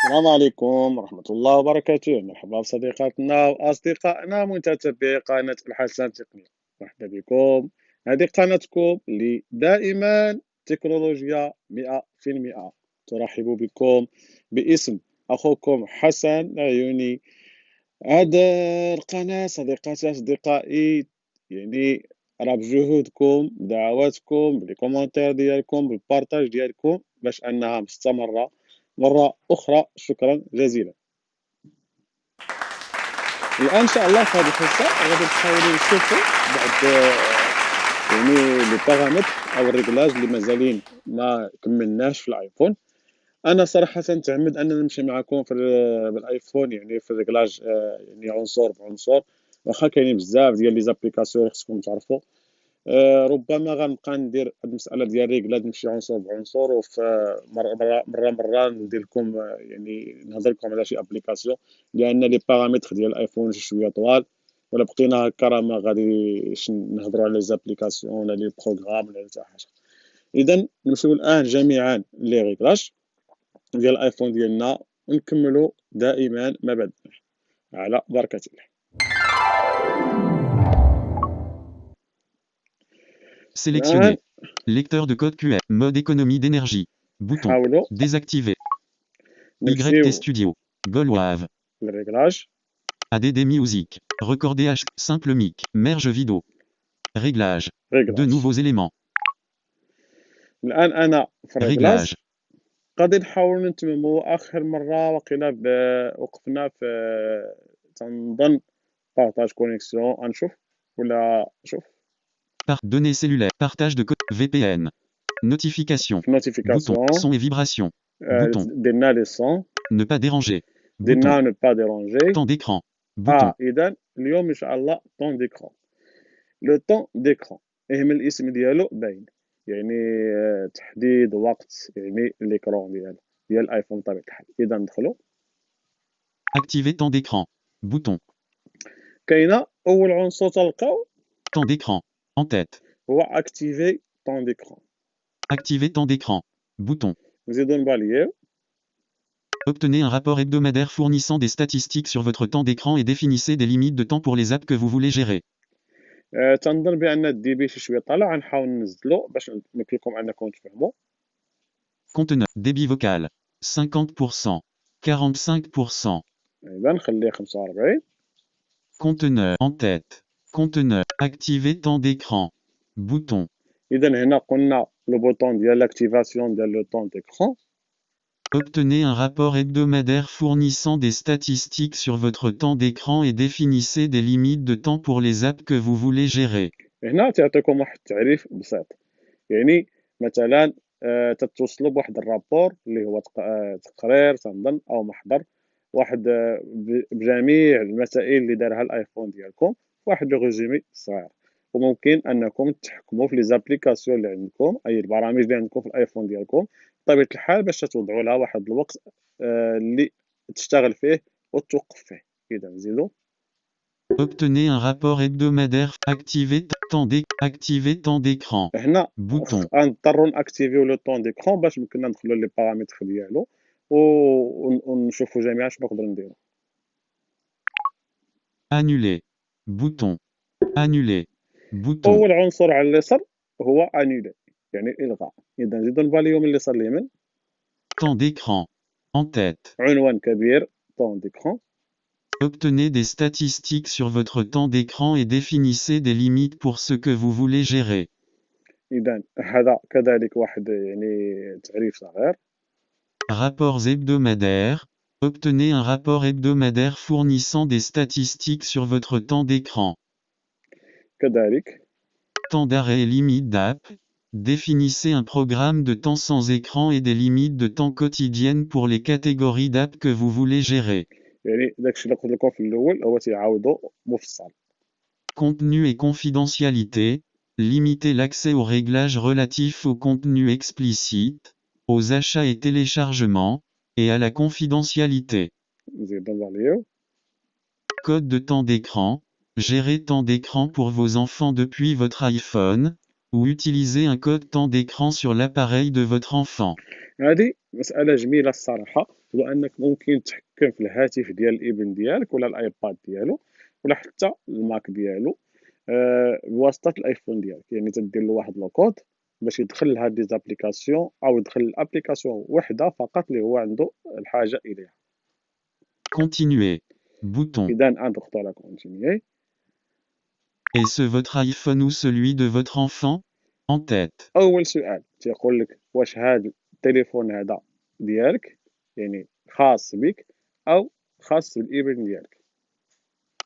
السلام عليكم ورحمة الله وبركاته. مرحبا بصديقاتنا وأصدقائنا متتبعي قناة الحسن تقنية. مرحبا بكم. هذه قناتكم اللي دائما تكنولوجيا 100%. ترحب بكم باسم أخوكم حسن عيوني. هذا القناة صديقاتي أصدقائي، يعني راه بجهودكم بدعواتكم بالكومنتير ديالكم بالبارطاج ديالكم باش أنها مستمرة مرة أخرى. شكرا جزيلا. الآن إن شاء الله في هذه الحصة غادي نحاولوا نشوفوا بعض يعني لي بارامتر أو الريغلاج اللي مازالين ما كملناش في الآيفون. أنا صراحةً نتعمد أنني نمشي معاكم في بالآيفون، يعني في الريغلاج يعني عنصر بعنصر، واخا كاينين بزاف ديال لي زابليكاسيون اللي خصكم تعرفوا. ربما غنبقى ندير هاد المسألة ديال الريغلا نمشي عنصر بعنصر، وفي مرة ندير لكم يعني نهضر لكم على شي ابليكاسيون، لأن لي بارامتر ديال الآيفون شي شوية طوال، ولا بقينا هكا راه ما غاديش نهضروا على لي زابليكاسيون ولا لي بروغرام ولا حتى حاجة. إذا نمشيو الآن جميعا لي ريغلاج ديال الآيفون ديالنا ونكملوا دائما ما بدأنا على بركة الله. الآن Sélectionner. Lecteur de code QR. Mode économie d'énergie. Bouton. نحاولوا Désactiver. YT نمشيو Studio. Goldwave. للريغلاج. ADD Music. Recorder H. Simple mic. Merge vidéo. Réglage. De ريغلاج nouveaux éléments. الآن أنا في الريغلاج Réglage. غادي نحاولوا نتمموا. آخر مرة وقيلا وقفنا في تنظن بارطاج كونيكسيون. غنشوف ولا شوف Données cellulaires. Partage de code. VPN. Notification. في Bouton. نوتيفيكاسيون Son et vibration. Bouton. درنا لي سون، Ne pas déranger. Bouton. درنا نو با ديرونجي. Temps d'écran. Bouton. إذا اليوم إن شاء الله طون ديكرون. لو طون ديكرون من الاسم ديالو باين، يعني تحديد وقت يعني ليكرون ديال الايفون بطبيعة الحال. اذا ندخلو Activer temps d'écran. Bouton. كاينه اول عنصر تلقاو Temps d'écran. En tête. هو اكتيفي طون ديكرون. Activer temps d'écran. Bouton. نزيدو نباليو. Obtenez un rapport hebdomadaire fournissant des statistiques sur votre temps d'écran et définissez des limites de temps pour les apps que vous voulez gérer. تنظن بان الدي بي شي شويه طالع، غنحاول ننزلو باش نمكن لكم انكم تفهموا. Conteneur. Débit vocal. 50%. 45%. اذا نخليه 45. Conteneur. En tête. Conteneur. Activer temps d'écran. Bouton. اذا هنا قلنا لو بوطون ديال لاكتيفاسيون ديال لو طون ديكرون. Obtenez un rapport hebdomadaire fournissant des statistiques sur votre temps d'écran et définissez des limites de temps pour les apps que vous voulez gérer. هنا تعطيكم واحد التعريف بسيط، يعني مثلا تتوصلوا بواحد الرابور اللي هو تقرير تنظن او محضر واحد بجميع المسائل اللي دارها الايفون ديالكم، واحد لو ريزومي صغير. وممكن انكم تحكموا في لي زابليكاسيون اللي عندكم، اي البرامج اللي عندكم في الايفون ديالكم بطبيعه الحال، باش توضعوا لها واحد الوقت اللي تشتغل فيه وتوقف فيه. اذا نزيدو Obtenez un rapport hebdomadaire. Activer temps d'écran. هنا Bouton. غنضطروا ناكتيفيو لو طون ديكرون باش يمكننا ندخلوا لي بارامتر ديالو ونشوفوا جميعا شنو نقدروا نديروا. Annuler. Bouton. Annuler. Bouton. اول عنصر على اليسار هو انيلي، يعني الغاء. اذا نزيدو نفاليو من اليسار اليمين. Temps d'écran. En tête. عنوان كبير طون ديكرون. Obtenez des statistiques sur votre temps d'écran et définissez des limites pour ce que vous voulez gérer. اذا هذا كذلك واحد يعني تعريف صغير. Rapports hebdomadaires. Obtenez un rapport hebdomadaire fournissant des statistiques sur votre temps d'écran. كذلك Temps d'arrêt et limites d'app. Définissez un programme de temps sans écran et des limites de temps quotidiennes pour les catégories d'app que vous voulez gérer. يعني داكشي اللي قلت لكم في الاول هو تيعاودو مفصل. Contenu et confidentialité. Limitez l'accès aux réglages relatifs au contenu explicite, aux achats et téléchargements, et à la confidentialité. نزيدو نفاليو. Code de temps d'écran. Gérez temps d'écran pour vos enfants depuis votre iPhone, ou utilisez un code temps d'écran sur l'appareil de votre enfant. هذه مسألة جميلة الصراحة، هو أنك ممكن تحكم في الهاتف ديال الابن ديالك ولا الأيباد ديالو ولا حتى الماك ديالو بواسطة الأيفون ديالك، يعني تدير له واحد لوكود باش يدخل لهاد لي زابليكاسيون أو يدخل لأبليكاسيون وحدة فقط اللي هو عنده الحاجة إليها. Continuer. Bouton. إذا نضغطو على كونتينيي. Est-ce votre iPhone ou celui de votre enfant? En tête. أول سؤال تيقول لك واش هاد التليفون هذا ديالك يعني خاص بك أو خاص بالابن ديالك.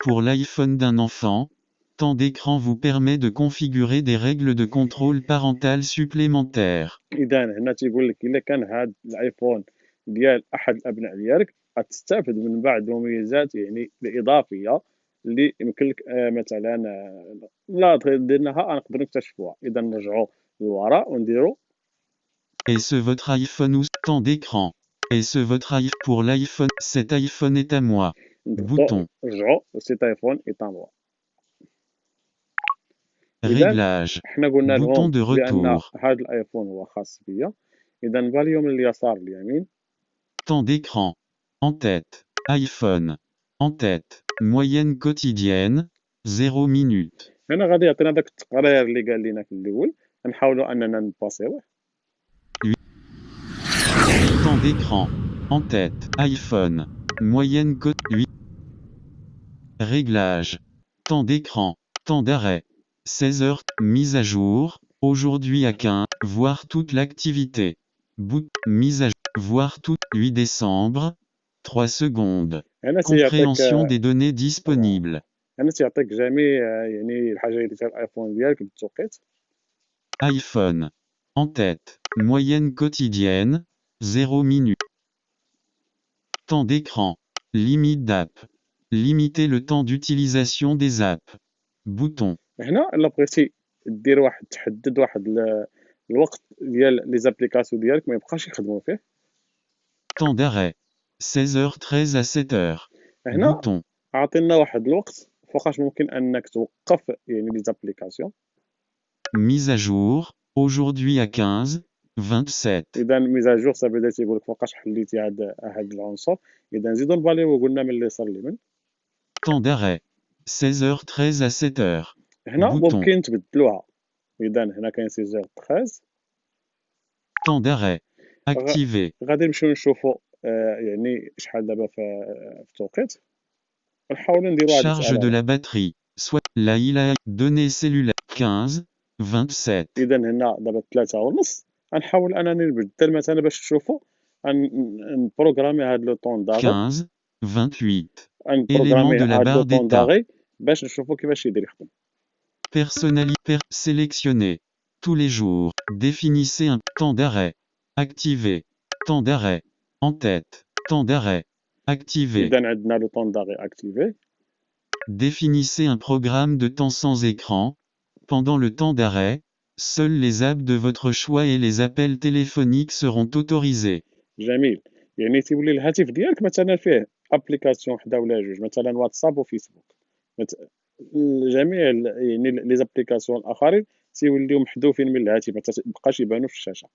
Pour l'iPhone d'un enfant, temps d'écran vous permet de configurer des règles de contrôle parental supplémentaires. إذا هنا تيقول لك إلا كان هاد الأيفون ديال أحد الأبناء ديالك غتستافد من بعض المميزات يعني الإضافية اللي يمكن لك مثلا لا درناها نقدروا نكتشفوها. إذا نرجعوا للوراء ونديروا Est-ce votre iPhone ou temps d'écran? Est-ce votre iPhone? Pour l'iPhone, cet iPhone est à moi. نضغطوا Bouton. نرجعوا سي تليفون إيطالوا. إذا Réglage. حنا قلنا Bouton لهم de بأن retour. هذا الأيفون هو خاص بيا. إذا فاليو من اليسار لليمين. Temps d'écran. En tête. iPhone. En tête. Moyenne quotidienne. 0 minutes. هنا غادي يعطينا داك التقرير اللي قال لنا في الأول، نحاولوا أننا نباسيوه. Temps d'écran. En tête. iPhone. Moyenne code 8. Réglage. Temps d'écran. Temps d'arrêt. 16 heures. Mise à jour. Aujourd'hui à 15. Voir toute l'activité. Mise à jour. Voir tout. 8 décembre. 3 secondes. هنا تيعطيك Compréhension des données disponibles. هنا تيعطيك جميع يعني الحاجة اللي فيها الأيفون ديالك بالتوقيت. iPhone. En tête. Moyenne quotidienne. 0 minutes. Temps d'écran. Limite d'app. Limiter le temps d'utilisation des apps. Bouton. هنا إلا بغيتي دير واحد تحدد واحد الوقت ديال لي زابليكاسيون ديالك ما يبقاش يخدموا فيه. Temps d'arrêt. 16h13 à 7h. هنا Bouton. عطينا واحد الوقت فوقاش ممكن أنك توقف يعني لي زابليكاسيون. Mise à jour. Aujourd'hui à 15. 27. إذا ميزاجور سا بدا تيقول لك فوقاش حليتي هاد العنصر. إذا نزيدو نفاليو قلنا من اليسار لليمين. Temps d'arrêt. 16h13 à 7h. هنا Bouton. ممكن تبدلوها. إذا هنا كاين 16h13. Temps d'arrêt. Activé. غادي نمشيو نشوفوا يعني شحال دابا في التوقيت ونحاولوا نديروا هاد Charge de المسألة. la batterie. Soit la ILA. Données cellulaires. 15. 27. إذا هنا دابا 3:30 غنحاول أنني نبدل مثلا باش تشوفوا نبروغرامي هاد لو طون داغي. 15. 28. نبروغرامي Élément de la هاد لو barre طون d'état. داغي باش نشوفوا كيفاش يدير يخدم. Sélectionnez. Tous les jours. Définissez un temps d'arrêt. Activé. Temps d'arrêt. En tête. Temps d'arrêt. Activé. إذا عندنا لو طون داغي اكتيفي. Définissez un programme de temps sans écran. Pendant le temps d'arrêt, seuls les apps de votre choix et les appels téléphoniques seront autorisés. جميل، يعني تيولي الهاتف ديالك مثلا فيه ابليكاسيون وحده ولا جوج مثلا واتساب وفيسبوك، جميع يعني لي زابليكاسيون الاخرين تيوليو محذوفين من الهاتف، ما تبقاش يبانوا في الشاشه.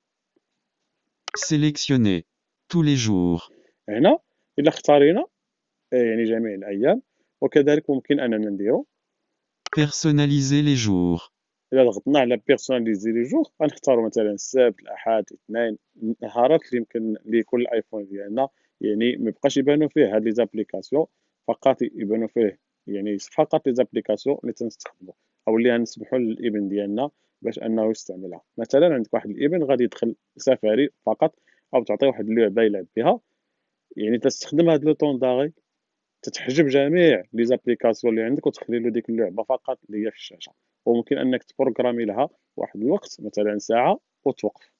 Sélectionnez. Tous les jours. هنا الا اختارينا يعني جميع الايام، وكذلك ممكن اننا نديرو Personnaliser les jours. الا ضغطنا على بيرسوناليزي لي جور غنختاروا مثلا السبت الاحد الاثنين، النهارات اللي يمكن لكل ايفون ديالنا يعني ما يبقاش يبانوا فيه هاد لي زابليكاسيون، فقط يبانوا فيه يعني فقط لي زابليكاسيون اللي تنستخدموا او اللي غنسمحوا للابن ديالنا باش انه يستعملها. مثلا عندك واحد الابن غادي يدخل سفاري فقط او تعطيه واحد اللعبه يلعب بها، يعني تستخدم هاد لو طون داغي تتحجب جميع لي زابليكاسيون اللي عندك وتخلي له ديك اللعبه فقط اللي هي في الشاشه، وممكن انك تبروغرامي لها واحد الوقت مثلا ساعه وتوقف.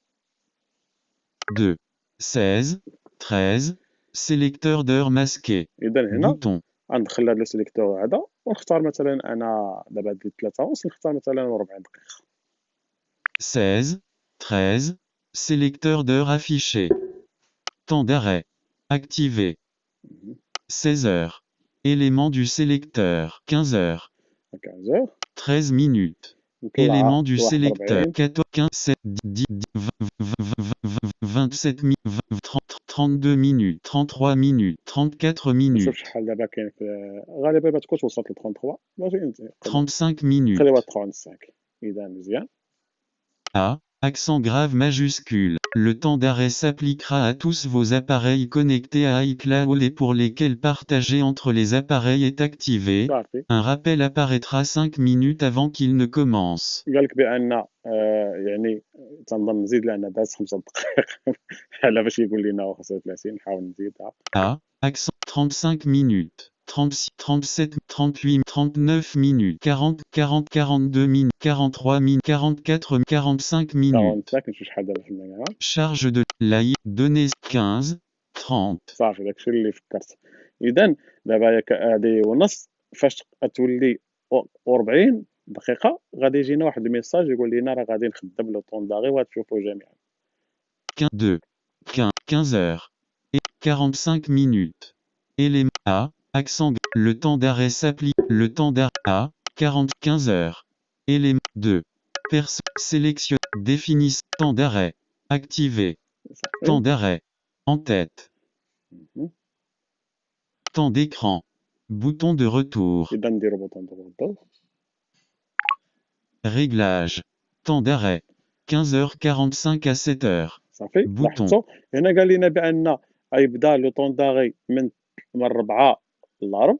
2. 16. 13. Sélecteur d'heures masqué. اذا هنا Bouton. غندخل هذا لو سيليكتور هذا ونختار مثلا انا دابا ديال 3:30 نختار مثلا 40 دقيقه. 16. 13. Sélecteur d'heures affiché. Temps d'arrêt. Activé. 16 heures. Élément du sélecteur. 15 heures. 15 13 minutes. نطلعها Élément du لواحد sélecteur. 40. 14, 15, 7, 10, 20, 27 minutes, 32 minutes, 33 minutes, 34 نشوف minutes, شحال دابا كاين في غالبا ما تكونش وصلت ل 33 ماشي نقدروا 35 نخليوها minutes. 35 إذا مزيان. A. Accent grave majuscule. Le temps d'arrêt s'appliquera à tous vos appareils connectés à iCloud et pour lesquels partager entre les appareils est activé. صافي Un rappel apparaîtra 5 minutes avant qu'il ne commence. قال لك بان يعني تنظن نزيد لان داز 5 دقائق على باش يقول لنا 35 نحاول نزيدها. A. Accent 35 minutes. 36, 37, 38, 39 minutes, 40, 40, 42 minutes, 43 minutes, 44, 45 minutes. 45 نشوف شحال دابا في الميغا. Charge de la données 15, 30. صافي داكشي اللي فكرت. اذا دابا هادي ونص فاش غتولي 40 دقيقه غادي يجينا واحد الميساج يقول لنا راه غادي نخدم لو طون داغي وغتشوفوا جميعا. 2, 15 heures et 45 minutes. Élément A, accent, le temps d'arrêt s'applique, le temps d'arrêt A, 15 heures. Élément 2, sélectionne, définisse, temps d'arrêt, activé, temps d'arrêt, en tête, temps d'écran, bouton de retour, اذا نديرو بوطون دو ريبوز. réglage, temps d'arrêt, 15h45 à 7h, صافي bouton, لاحظتوا هنا قال لنا بان غيبدا لو طون داغي من 4 الارب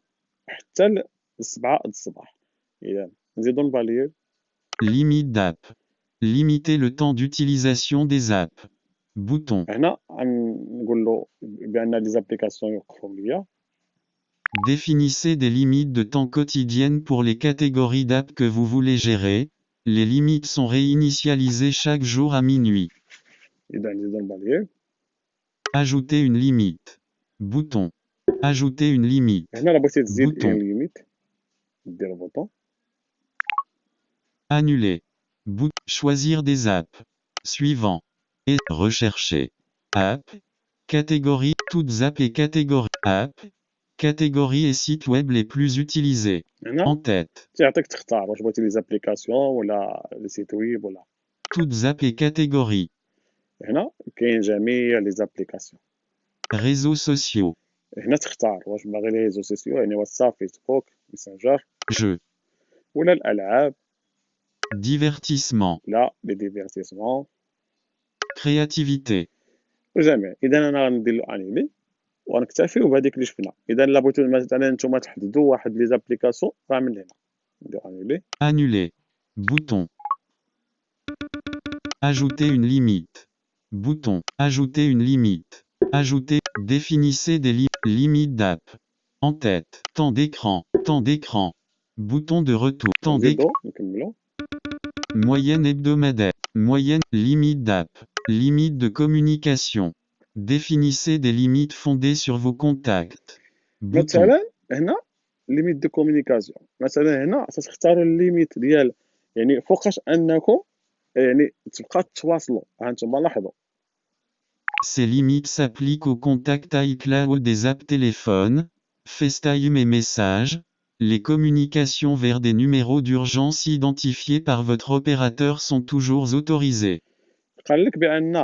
حتى ل 7 الصباح. اذا نزيدو نفاليو. limite d'app, limiter le temps d'utilisation des apps, bouton, هنا غنقول له بان لي زابليكاسيون يوقفوا ليا. définissez des limites de temps quotidiennes pour les catégories d'apps que vous voulez gérer, les limites sont réinitialisées chaque jour à minuit, اذا نزيدو نفاليو. ajouter une limite, bouton, ajouter une limite, هنا راه بغيتي تزيد bouton, اون ليميت دير بوطون. annuler, choisir des apps, suivant, et rechercher, app, catégorie, toutes apps et catégories, app, catégories et sites web les plus utilisés, هنا en tête, تيعطيك تختار واش بغيتي لي زابليكاسيون ولا لي سيت ويب ولا. toutes apps et catégories, هنا كاين جميع لي زابليكاسيون. réseaux sociaux, هنا تختار واش باغي لي ريزو سوسيو يعني واتساب فيسبوك ميسنجر jeux, ولا الالعاب divertissement, لا لي ديفيرتيسمون créativité, وجميع. اذا انا غندير له انيلي ونكتفيو بهذيك اللي شفنا. اذا الا بغيتو مثلا نتوما تحددوا واحد لي زابليكاسيون راه من هنا ندير انيلي. annuler, bouton, ajouter une limite, bouton, ajouter une limite, ajouter, définissez des limites d'app, en tête, temps d'écran, bouton de retour, temps d'écran, نزيدو نكملو. moyenne hebdomadaire, moyenne, limite d'app, limite de communication, définissez des limites fondées sur vos contacts, bouton, مثلا هنا ليميت دو كومونيكاسيون. مثلا هنا تختاروا الليميت ديال يعني فوقاش انكم يعني تبقى تواصلوا. ها انتم لاحظوا ces limites s'appliquent aux contacts iCloud des apps téléphones, FaceTime et messages, les communications vers des numéros d'urgence identifiés par votre opérateur sont toujours autorisées. قال لك بان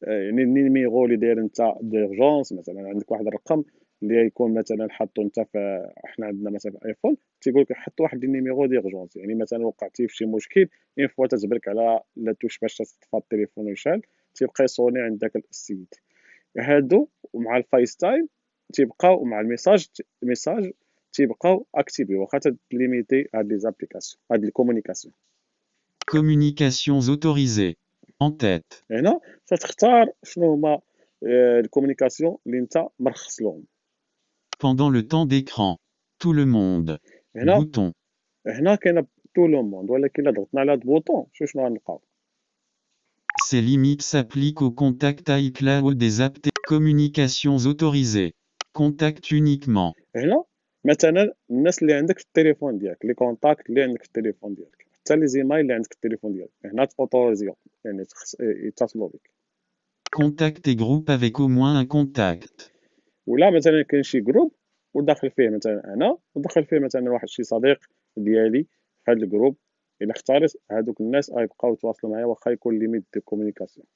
يعني النيميرو اللي داير انت ديرجونس مثلا عندك واحد الرقم اللي يكون مثلا حاطو انت في احنا عندنا مثلا في ايفون تيقول لك حط واحد النيميرو ديرجونس يعني مثلا وقعتي في شي مشكل اون فوا تجبرك على لا توش باش تطفى التليفون ويشعل تيبقى يصوني عندك السيد. هادو ومع الفايس تايم تيبقاو مع الميساج تيبقاو اكتيفي واخا تليميتي هاد لي زابليكاسيون هاد الكومونيكاسيون. Communications autorisées. En tête. هنا تختار شنو هما الكومونيكاسيون اللي انت مرخص لهم. Pendant le temps d'écran. Tout le monde. هنا Bouton. هنا كاين تو لو موند ولكن الا ضغطنا على هاد البوطون شنو غنلقاو. Ces limites s'appliquent aux contacts iCloud des apps communications autorisées. Contact uniquement. هنا مثلا الناس اللي عندك في التليفون ديالك لي كونتاكت اللي عندك في التليفون ديالك حتى لي زيمايل اللي عندك في التليفون ديالك هنا توتوريزيو يعني يتصلوا بك. Contact et groupe avec au moins un contact. ولا مثلا كاين شي جروب وداخل فيه مثلا انا وداخل فيه مثلا واحد شي صديق ديالي في هذا الجروب الا اختارت هذوك الناس غيبقاو يتواصلوا معايا واخا يكون ليميت دو كومونيكاسيون.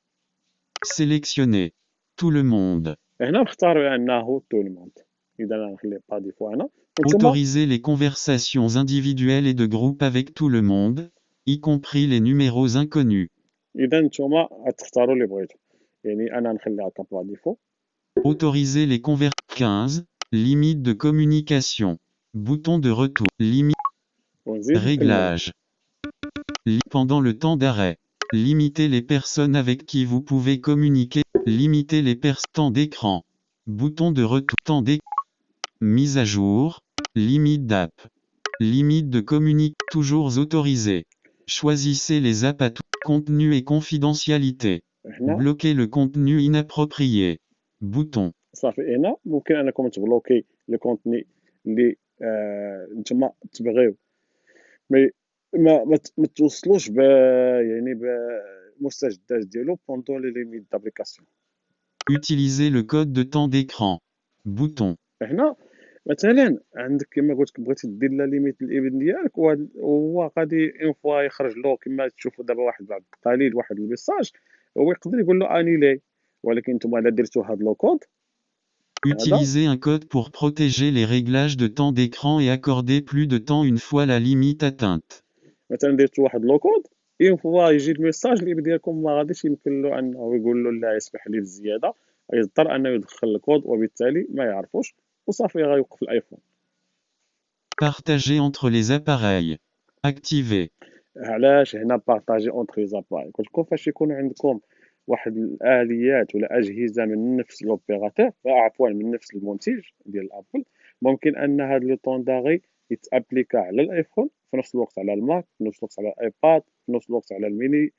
Sélectionnez tout le monde. هنا نختاروا انه تو الموند. اذا انا نخلي با ديفو هنا وانتم Autorisez les conversations individuelles et de groupe avec tout le monde, y compris les numéros inconnus. اذا نتوما غتختاروا اللي بغيتو. يعني انا نخليها با ديفو. Autorisez les conversations. 15. Limite de communication. Bouton de retour. Limite. ونزيد نكمل. Réglage. Pendant le temps d'arrêt. Limitez les personnes avec qui vous pouvez communiquer. Limitez les temps d'écran. Bouton de retour. Temps d'écran. Mise à jour. Limite d'app. Limite de communique. Toujours autorisé. Choisissez les apps à tout. Contenu et confidentialité. هنا Bloquez le contenu inapproprié. Bouton. صافي هنا ممكن انكم تبلوكي لو كونتني اللي نتوما تبغيو مي ما توصلوش يعني بالمستجدات ديالو بوندون لي ليميت دابليكاسيون. Utilisez le code de temps d'écran. Bouton. هنا مثلا عندك كما قلت لك بغيتي دير لا ليميت الابن ديالك وهو غادي اون فوا يخرج له كما تشوفوا دابا واحد بعد قليل واحد الميساج هو يقدر يقول له انيلي ولكن نتوما الا درتو هاد لو كود Utilisez un code pour protéger les réglages de temps d'écran et accorder plus de temps une fois la limite atteinte. مثلا درتو واحد لو كود اون فوا يجي الميساج الابن ديالكم ما غاديش يمكن له انه يقول له لا يسمح لي بالزياده يضطر انه يدخل الكود وبالتالي ما يعرفوش وصافي غيوقف الايفون. Partager entre les appareils. Activé. علاش هنا بارطاجي اونتر لي زاباي قلت لكم فاش يكون عندكم واحد الاليات ولا اجهزه من نفس لوبيراتور عفوا من نفس المنتج ديال ابل ممكن ان هذا لو طون داغي يتابليكا على الايفون في نفس الوقت على الماك في نفس الوقت على الايباد في نفس الوقت على الميني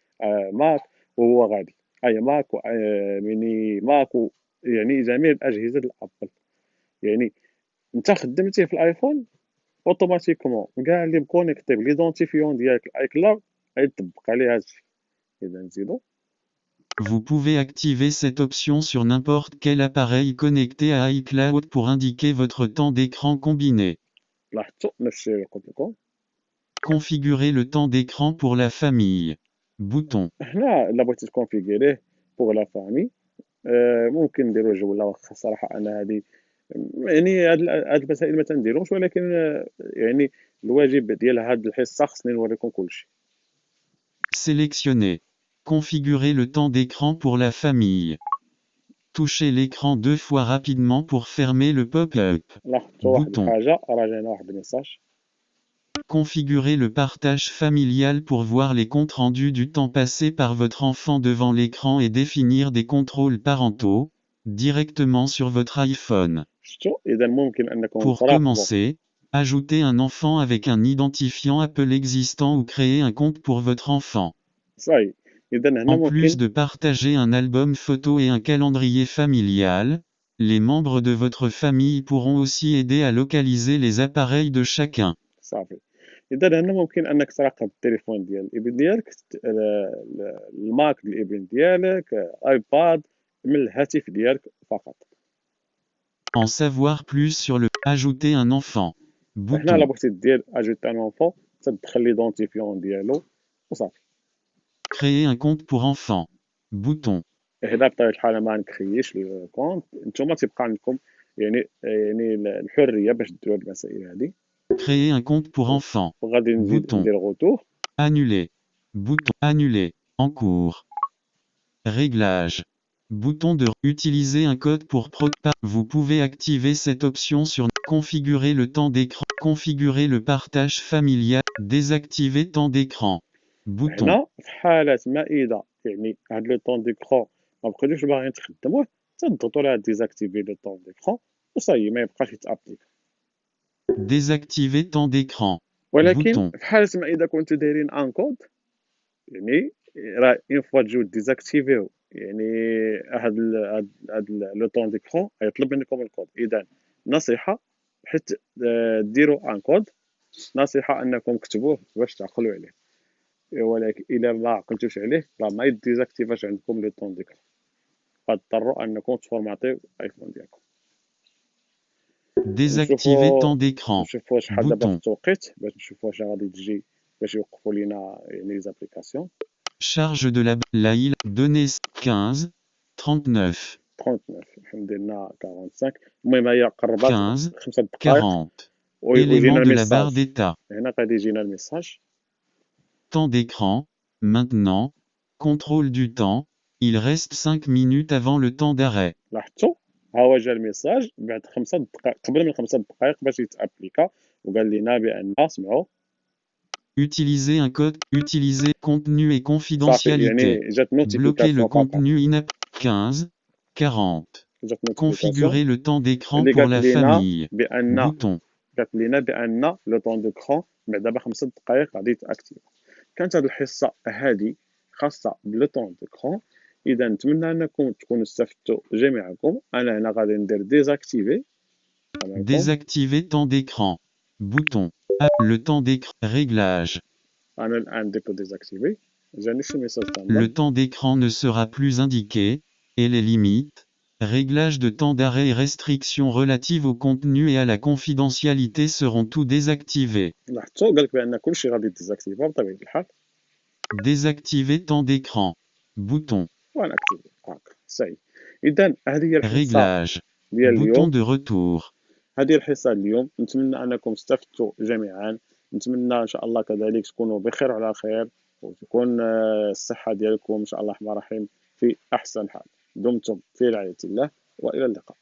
ماك وهو غادي اي ماك ميني ماك يعني جميع الاجهزه ديال ابل. يعني انت خدمتيه في الايفون اوتوماتيكمون كاع اللي مكونيكتي بليدونتيفيون ديالك الاي كلاود غيطبق عليه هادشي. اذا نزيدو Vous pouvez activer cette option sur n'importe quel appareil connecté à iCloud pour indiquer votre temps d'écran combiné. لاحظتوا نفس الشيء اللي قلت لكم. Configurer le temps d'écran pour la famille. Bouton. هنا الا بغيتي تكونفيغيريه بوغ لا فامي ممكن نديرو جوله واخا الصراحه انا هذه يعني هاد المسائل ما تنديروش ولكن يعني الواجب ديال هاد الحصه خصني نوريكم كلشي. Sélectionnez. Configurer le temps d'écran pour la famille. Touchez l'écran 2 fois rapidement pour fermer le pop-up. لاحظتوا واحد Bouton. الحاجه راه جانا واحد الميساج. Configurer le partage familial pour voir les comptes rendus du temps passé par votre enfant devant l'écran et définir des contrôles parentaux directement sur votre iPhone. شفتوا اذا ممكن انكم Pour تراقبوا. commencer, ajoutez un enfant avec un identifiant Apple existant ou créer un compte pour votre enfant. صاي اذا هنا En plus ممكن de partager un album photo et un calendrier familial, les membres de votre famille pourront aussi aider à localiser les appareils de chacun. صافي. اذا هنا ممكن انك تراقب التليفون ديال الابن ديالك الماك ديال الابن ديالك ايباد من الهاتف ديالك فقط. En savoir plus sur le ajouter un enfant. هنا الا Bouton. بغيتي دير اجوتي ان اونفون تدخل ليدونتيفيون ديالو وصافي. Créer un compte pour enfants. Bouton. هنا بطبيعه الحال ما نكرييش الكونت نتوما تيبقى عندكم يعني الحريه باش ديروا هاد المسائل هادي. Créer un compte pour enfants. وغادي نزيد Bouton. ندير غوتور. Annuler. Bouton. Annuler. En cours. Réglage. Bouton de utiliser un code pour Vous pouvez activer cette option sur configurer le temps d'écran. Configurer le partage familial. Désactiver temps d'écran. Bouton. هنا في حالة ما إذا يعني هاد لو طون ديكرون ما بقيتوش باغيين تخدموه تضغطوا على ديزاكتيفي لو طون ديكرون وصاي ما يبقاش يتابليك. Désactiver temps d'écran. ولكن Bouton. في حالة ما إذا كنتو دايرين ان كود يعني راه اون فوا تجيو ديزاكتيفيو يعني هاد لو طون ديكرون غيطلب منكم الكود. إذا نصيحة حيت ديروا ان كود نصيحة أنكم تكتبوه باش تعقلوا عليه. ولكن الا ما عقلتوش عليه راه ما يديزاكتيفاش عندكم لو طون ديكرون غتضطروا انكم تفورماتيو الايفون ديالكم. Désactiver temps d'écran. نشوفوا شحال دابا في Bouton. التوقيت باش نشوفوا واش غادي تجي باش يوقفوا لينا يعني لي زابليكاسيون. Charge de la données 15. 39, 39 الحمد لله 45. المهم هي قربت 15, 5 دقائق 40. ويجينا Éléments de la barre الميساج. d'état. هنا غادي يجينا الميساج. Temps d'écran. Maintenant. Contrôle du temps. Il reste 5 minutes avant le temps d'arrêt. لاحظتوا ها هو جا الميساج بعد 5 دقائق، قبل من 5 دقائق باش يتابليكا، وقال لنا بان سمعوا Utiliser un code. Utiliser contenu et صافي confidentialité. يعني جات Bloquer le نوتيفيكاسيون فقط. contenu inapp. 15, 40. جات نوتيفيكاسيون Configurer le temps d'écran اللي pour قالت la لنا famille. بان Bouton. قالت لنا بان لو طون دو كرون بعد دابا 5 دقائق غادي يتاكتيف. كانت هذه الحصه هذه خاصه بلو طون دو كرون. اذا نتمنى انكم تكونوا استفدتوا جميعكم. انا هنا غادي ندير ديزاكتيفي امامكم. Désactiver temps d'écran. Bouton. Le temps d'écran. Réglage. انا الان درت ديزاكتيفي، جاني شي ميساج Le تما. temps d'écran ne sera plus indiqué, et les limites, réglages de temps d'arrêt et restrictions relatives au contenu et à la confidentialité seront tous désactivés. لاحظتوا قال لك بان كلشي غادي ديزاكتيفا بطبيعه الحال. Désactiver temps d'écran. Bouton. وانا اكتيفي هاك ساي. اذا هذه هي الحصه Réglage. ديال Bouton اليوم. de retour. هذه الحصة اليوم. نتمنى أنكم استفدتوا جميعا. نتمنى إن شاء الله كذلك تكونوا بخير وعلى خير، وتكون الصحة ديالكم إن شاء الله الرحمن الرحيم في أحسن حال. دمتم في رعاية الله، وإلى اللقاء.